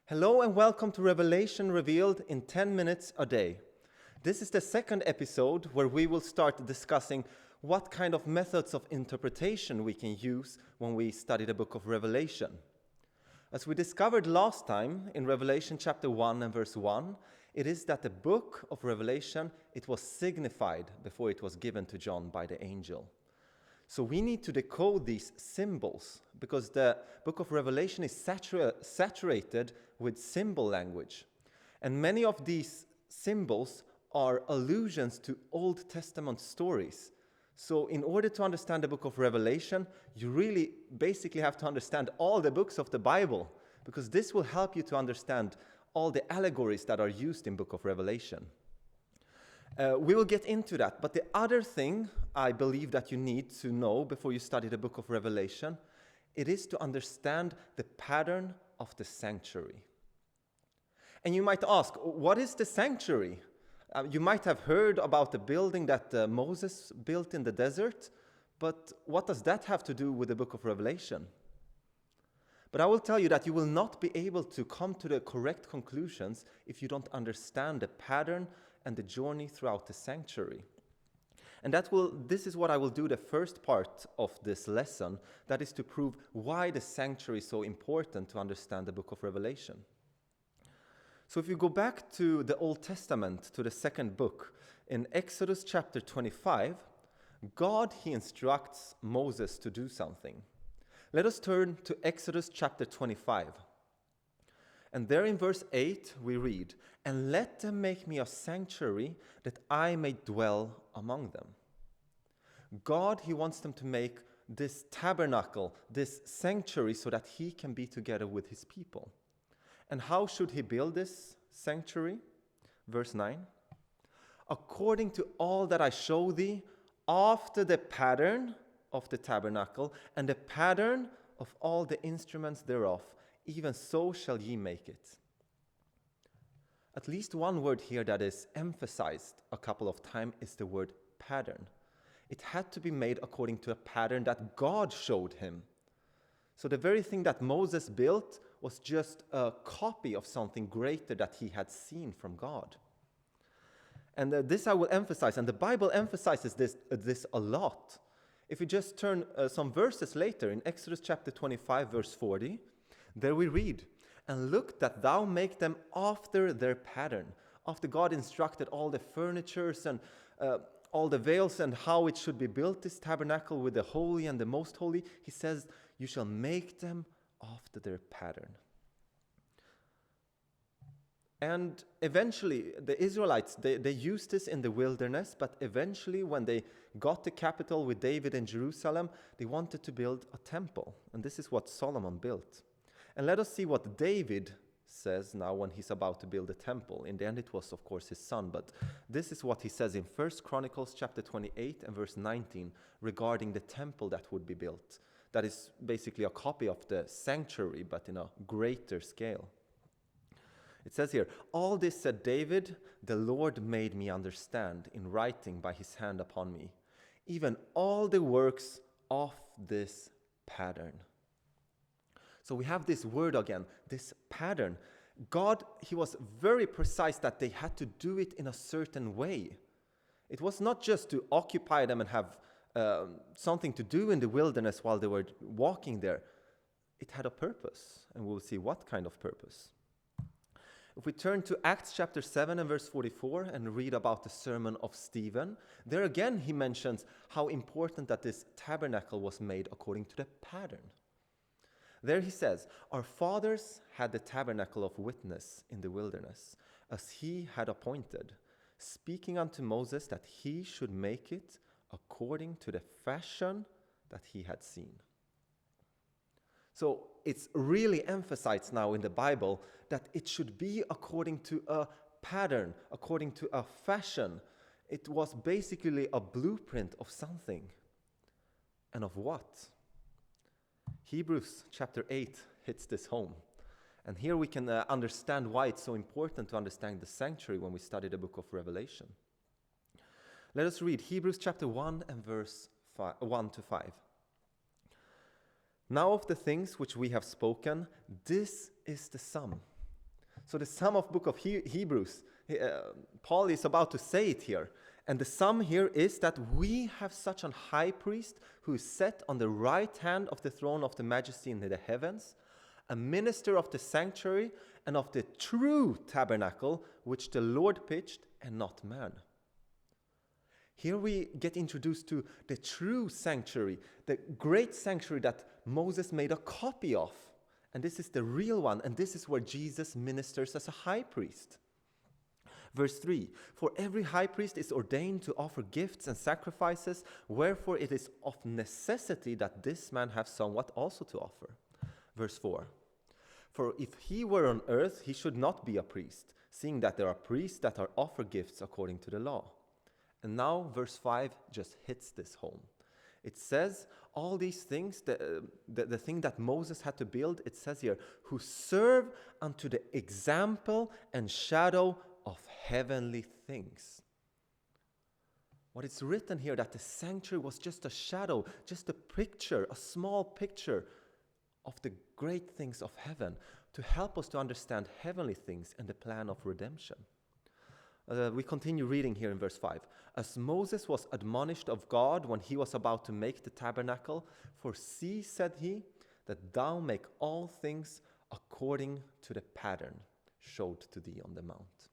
Hello and welcome to Revelation Revealed in 10 minutes a day. This is the second episode where we will start discussing what kind of methods of interpretation we can use when we study the book of Revelation. As we discovered last time in Revelation chapter 1 and verse 1, it is that the book of Revelation, it was signified before it was given to John by the angel. So we need to decode these symbols because the book of Revelation is saturated with symbol language. And many of these symbols are allusions to Old Testament stories. So in order to understand the book of Revelation, you really basically have to understand all the books of the Bible, because this will help you to understand all the allegories that are used in book of Revelation. We will get into that, but the other thing I believe that you need to know before you study the book of Revelation, it is to understand the pattern of the sanctuary. And you might ask, what is the sanctuary? You might have heard about the building that Moses built in the desert, but what does that have to do with the book of Revelation? But I will tell you that you will not be able to come to the correct conclusions if you don't understand the pattern and the journey throughout the sanctuary. And this is what I will do the first part of this lesson, that is to prove why the sanctuary is so important to understand the book of Revelation. So if you go back to the Old Testament, to the second book, in Exodus chapter 25, God, he instructs Moses to do something. Let us turn to Exodus chapter 25. And there in verse 8 we read, "And let them make me a sanctuary that I may dwell among them." God, he wants them to make this tabernacle, this sanctuary, so that he can be together with his people. And how should he build this sanctuary? Verse 9, "According to all that I show thee, after the pattern of the tabernacle, and the pattern of all the instruments thereof, even so shall ye make it." At least one word here that is emphasized a couple of times is the word pattern. It had to be made according to a pattern that God showed him. So the very thing that Moses built was just a copy of something greater that he had seen from God. And this I will emphasize, and the Bible emphasizes this a lot. If you just turn some verses later in Exodus chapter 25 verse 40, there we read, "And look that thou make them after their pattern." After God instructed all the furnitures and all the veils and how it should be built, this tabernacle with the holy and the most holy, he says, "You shall make them after their pattern." And eventually, the Israelites, they used this in the wilderness, but eventually when they got the capital with David in Jerusalem, they wanted to build a temple. And this is what Solomon built. And let us see what David says now when he's about to build a temple. In the end, it was, of course, his son, but this is what he says in 1 Chronicles chapter 28 and verse 19 regarding the temple that would be built. That is basically a copy of the sanctuary, but in a greater scale. It says here, "All this said David, the Lord made me understand in writing by his hand upon me, even all the works of this pattern." So we have this word again, this pattern. God, he was very precise that they had to do it in a certain way. It was not just to occupy them and have something to do in the wilderness while they were walking there. It had a purpose, and we'll see what kind of purpose. If we turn to Acts chapter 7 and verse 44 and read about the sermon of Stephen, there again he mentions how important that this tabernacle was made according to the pattern. There he says, "Our fathers had the tabernacle of witness in the wilderness, as he had appointed, speaking unto Moses that he should make it according to the fashion that he had seen. So it's really emphasized now in the Bible that it should be according to a pattern, according to a fashion. It was basically a blueprint of something. And of what? Hebrews chapter 8 hits this home. And here we can understand why it's so important to understand the sanctuary when we study the book of Revelation. Let us read Hebrews chapter 1 and verse 1 to 5. Now of the things which we have spoken, this is the sum. So the sum of book of Hebrews, Paul is about to say it here. And the sum here is that we have such an high priest who is set on the right hand of the throne of the majesty in the heavens, a minister of the sanctuary and of the true tabernacle which the Lord pitched and not man. Here we get introduced to the true sanctuary, the great sanctuary that Moses made a copy of. And this is the real one, and this is where Jesus ministers as a high priest. Verse 3, for every high priest is ordained to offer gifts and sacrifices, wherefore it is of necessity that this man have somewhat also to offer. Verse 4, for if he were on earth, he should not be a priest, seeing that there are priests that are offer gifts according to the law. And now verse 5 just hits this home. It says all these things, the thing that Moses had to build, it says here, who serve unto the example and shadow of heavenly things. What is written here, that the sanctuary was just a shadow, just a picture, a small picture of the great things of heaven, to help us to understand heavenly things and the plan of redemption. We continue reading here in verse 5. As Moses was admonished of God when he was about to make the tabernacle, for see, said he, that thou make all things according to the pattern showed to thee on the mount.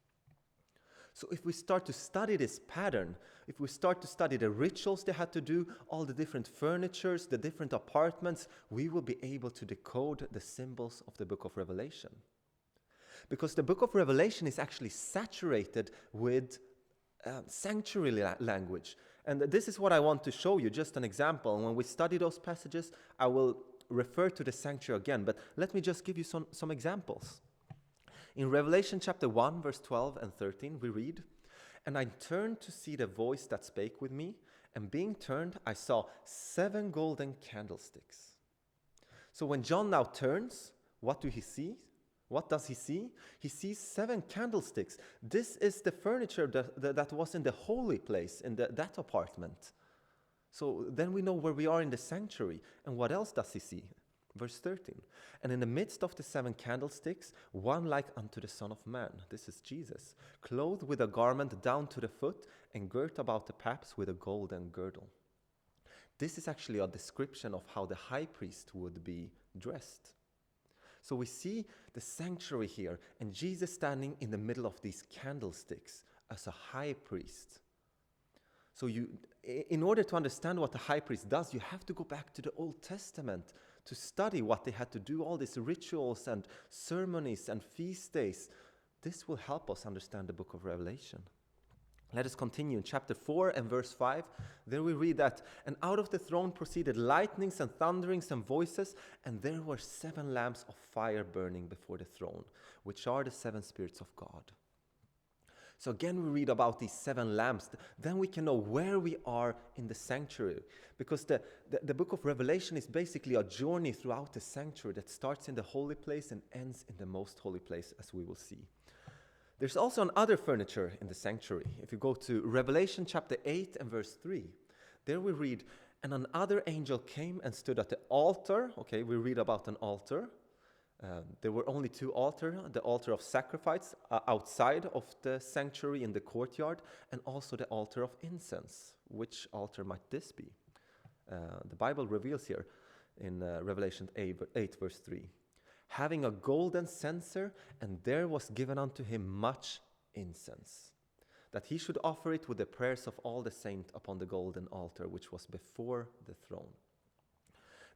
So if we start to study this pattern, if we start to study the rituals they had to do, all the different furnitures, the different apartments, we will be able to decode the symbols of the book of Revelation. Because the book of Revelation is actually saturated with sanctuary language. And this is what I want to show you, just an example. And when we study those passages, I will refer to the sanctuary again. But let me just give you some examples. In Revelation chapter 1, verse 12 and 13, we read, and I turned to see the voice that spake with me, and being turned, I saw 7 golden candlesticks. So when John now turns, what do he see? What does he see? He sees 7 candlesticks. This is the furniture that was in the holy place, in that apartment. So then we know where we are in the sanctuary. And what else does he see? Verse 13. And in the midst of the 7 candlesticks, one like unto the Son of Man. This is Jesus, clothed with a garment down to the foot, and girt about the paps with a golden girdle. This is actually a description of how the high priest would be dressed. So we see the sanctuary here, and Jesus standing in the middle of these candlesticks as a high priest. So in order to understand what the high priest does, you have to go back to the Old Testament to study what they had to do, all these rituals and ceremonies and feast days. This will help us understand the book of Revelation. Let us continue in chapter 4 and verse 5. There we read that, and out of the throne proceeded lightnings and thunderings and voices, and there were 7 lamps of fire burning before the throne, which are the 7 spirits of God. So again, we read about these 7 lamps. Then we can know where we are in the sanctuary. Because the book of Revelation is basically a journey throughout the sanctuary that starts in the holy place and ends in the most holy place, as we will see. There's also another furniture in the sanctuary. If you go to Revelation chapter 8 and verse 3, there we read, and another angel came and stood at the altar. Okay, we read about an altar. There were only 2 altars, the altar of sacrifice outside of the sanctuary in the courtyard, and also the altar of incense. Which altar might this be? The Bible reveals here in Revelation 8 verse 3. Having a golden censer, and there was given unto him much incense, that he should offer it with the prayers of all the saints upon the golden altar, which was before the throne.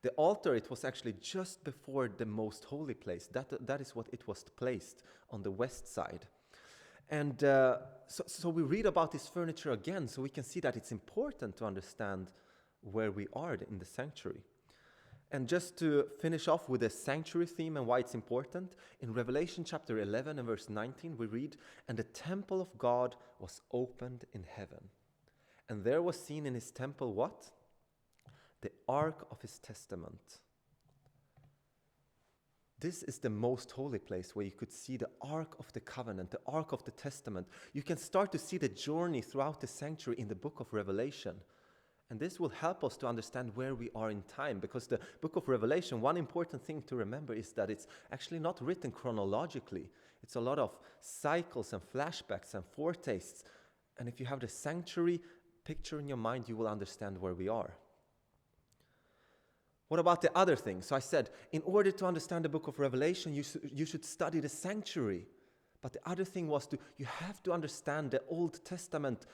The altar, it was actually just before the most holy place. That is what it was placed on the west side. And so we read about this furniture again, so we can see that it's important to understand where we are in the sanctuary. And just to finish off with the sanctuary theme and why it's important, in Revelation chapter 11 and verse 19 we read, "And the temple of God was opened in heaven. And there was seen in his temple" what? "The ark of his testament." This is the most holy place where you could see the Ark of the Covenant, the Ark of the Testament. You can start to see the journey throughout the sanctuary in the book of Revelation. And this will help us to understand where we are in time, because the book of Revelation, one important thing to remember is that it's actually not written chronologically. It's a lot of cycles and flashbacks and foretastes. And if you have the sanctuary picture in your mind, you will understand where we are. What about the other thing? So I said, in order to understand the book of Revelation, you should study the sanctuary. But the other thing was you have to understand the Old Testament,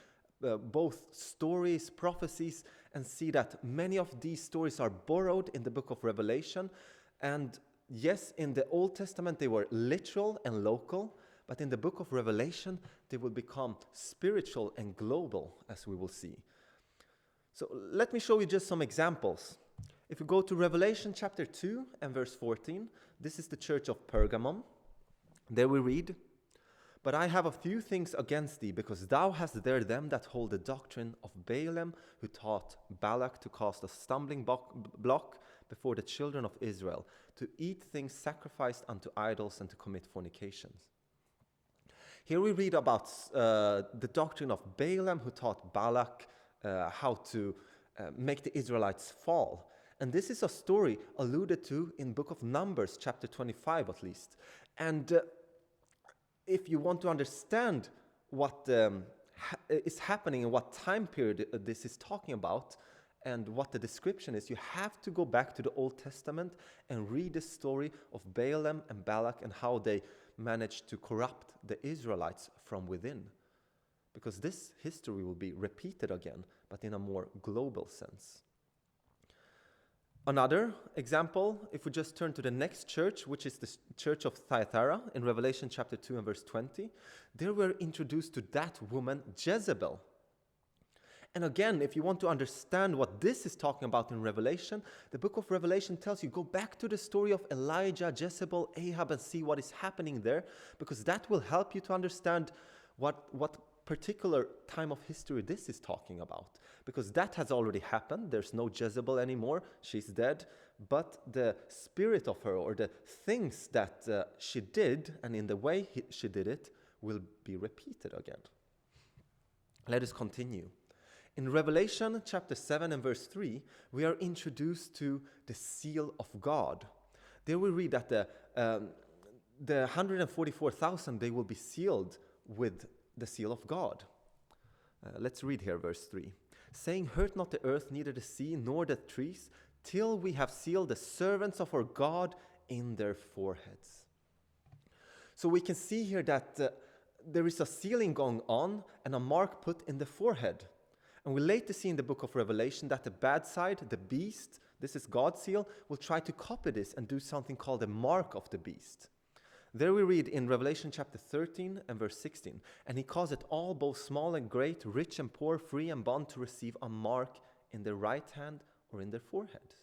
both stories, prophecies, and see that many of these stories are borrowed in the book of Revelation. And yes, in the Old Testament they were literal and local, but in the book of Revelation they will become spiritual and global, as we will see. So let me show you just some examples. If we go to Revelation chapter 2 and verse 14, this is the church of Pergamum. There we read, "But I have a few things against thee, because thou hast there them that hold the doctrine of Balaam, who taught Balak to cast a stumbling block before the children of Israel, to eat things sacrificed unto idols and to commit fornications." Here we read about the doctrine of Balaam, who taught Balak how to make the Israelites fall. And this is a story alluded to in book of Numbers, chapter 25 at least. And if you want to understand what is happening and what time period this is talking about and what the description is, you have to go back to the Old Testament and read the story of Balaam and Balak and how they managed to corrupt the Israelites from within. Because this history will be repeated again, but in a more global sense. Another example, if we just turn to the next church, which is the church of Thyatira in Revelation chapter 2 and verse 20, there we're introduced to that woman, Jezebel. And again, if you want to understand what this is talking about in Revelation, the book of Revelation tells you, go back to the story of Elijah, Jezebel, Ahab, and see what is happening there, because that will help you to understand what particular time of history this is talking about, because that has already happened. There's no Jezebel anymore, she's dead, but the spirit of her, or the things that she did and in the way she did it, will be repeated again. Let us continue. In Revelation chapter 7 and verse 3, we are introduced to the seal of God. There we read that the 144,000, they will be sealed with the seal of God. Let's read here verse 3. "Saying, hurt not the earth, neither the sea, nor the trees, till we have sealed the servants of our God in their foreheads." So we can see here that there is a sealing going on and a mark put in the forehead. And we later see in the book of Revelation that the bad side, the beast, this is God's seal, will try to copy this and do something called the mark of the beast. There we read in Revelation chapter 13 and verse 16, "And he causeth all, both small and great, rich and poor, free and bond, to receive a mark in their right hand or in their forehead."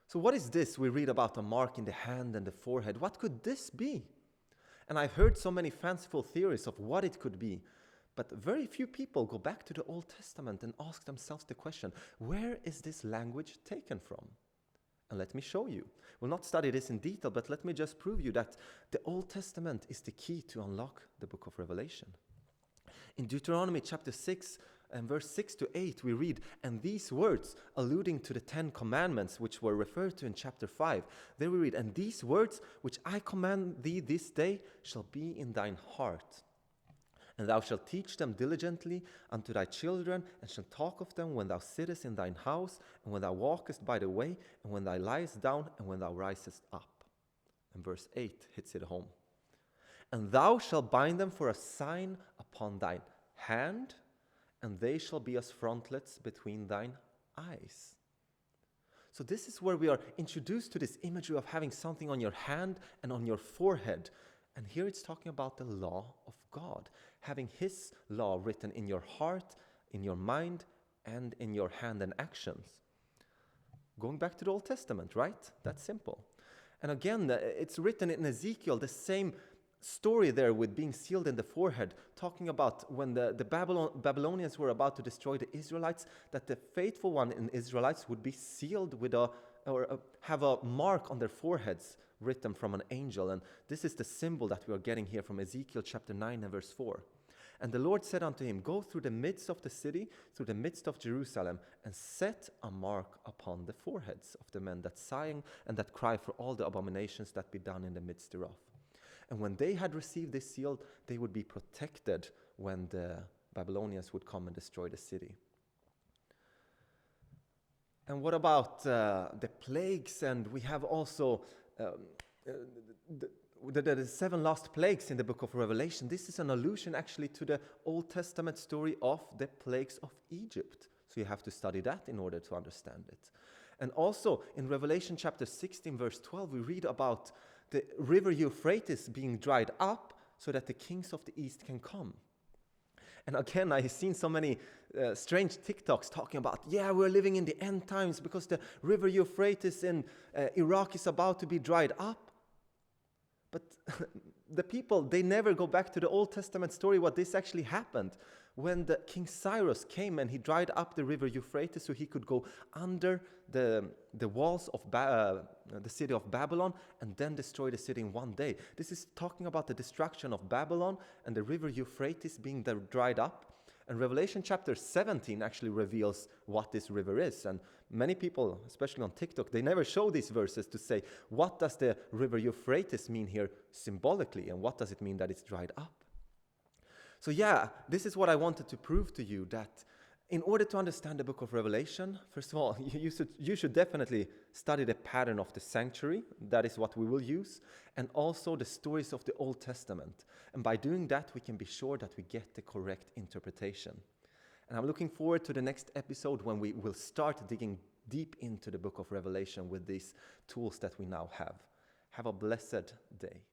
So what is this? We read about a mark in the hand and the forehead. What could this be? And I've heard so many fanciful theories of what it could be, but very few people go back to the Old Testament and ask themselves the question, where is this language taken from? And let me show you. We'll not study this in detail, but let me just prove you that the Old Testament is the key to unlock the book of Revelation. In Deuteronomy chapter 6 and verse 6 to 8, we read, "And these words," alluding to the 10 commandments which were referred to in chapter 5, there we read, "And these words which I command thee this day shall be in thine heart. And thou shalt teach them diligently unto thy children, and shalt talk of them when thou sittest in thine house, and when thou walkest by the way, and when thou liest down, and when thou risest up." And verse 8 hits it home. "And thou shalt bind them for a sign upon thine hand, and they shall be as frontlets between thine eyes." So this is where we are introduced to this imagery of having something on your hand and on your forehead. And here it's talking about the law of God, having His law written in your heart, in your mind, and in your hand and actions. Going back to the Old Testament, right? That's simple. And again, it's written in Ezekiel, the same story there with being sealed in the forehead, talking about when the Babylonians were about to destroy the Israelites, that the faithful one in Israelites would be sealed with have a mark on their foreheads written from an angel. And this is the symbol that we are getting here from Ezekiel chapter 9 and verse 4. And the Lord said unto him, Go through the midst of the city, through the midst of Jerusalem, and set a mark upon the foreheads of the men that sighing and that cry for all the abominations that be done in the midst thereof. And when they had received this seal, they would be protected when the Babylonians would come and destroy the city. And what about the plagues? And we have also the 7 last plagues in the book of Revelation. This is an allusion actually to the Old Testament story of the plagues of Egypt. So you have to study that in order to understand it. And also in Revelation chapter 16 verse 12 we read about the river Euphrates being dried up so that the kings of the east can come. And again, I've seen so many strange TikToks talking about, we're living in the end times because the river Euphrates in Iraq is about to be dried up. But the people, they never go back to the Old Testament story what this actually happened. When the King Cyrus came and he dried up the river Euphrates so he could go under the walls of the city of Babylon and then destroy the city in one day. This is talking about the destruction of Babylon and the river Euphrates being dried up. And Revelation chapter 17 actually reveals what this river is. And many people, especially on TikTok, they never show these verses to say, what does the river Euphrates mean here symbolically? And what does it mean that it's dried up? So this is what I wanted to prove to you, that in order to understand the book of Revelation, first of all, you should definitely study the pattern of the sanctuary. That is what we will use. And also the stories of the Old Testament. And by doing that, we can be sure that we get the correct interpretation. And I'm looking forward to the next episode when we will start digging deep into the book of Revelation with these tools that we now have. Have a blessed day.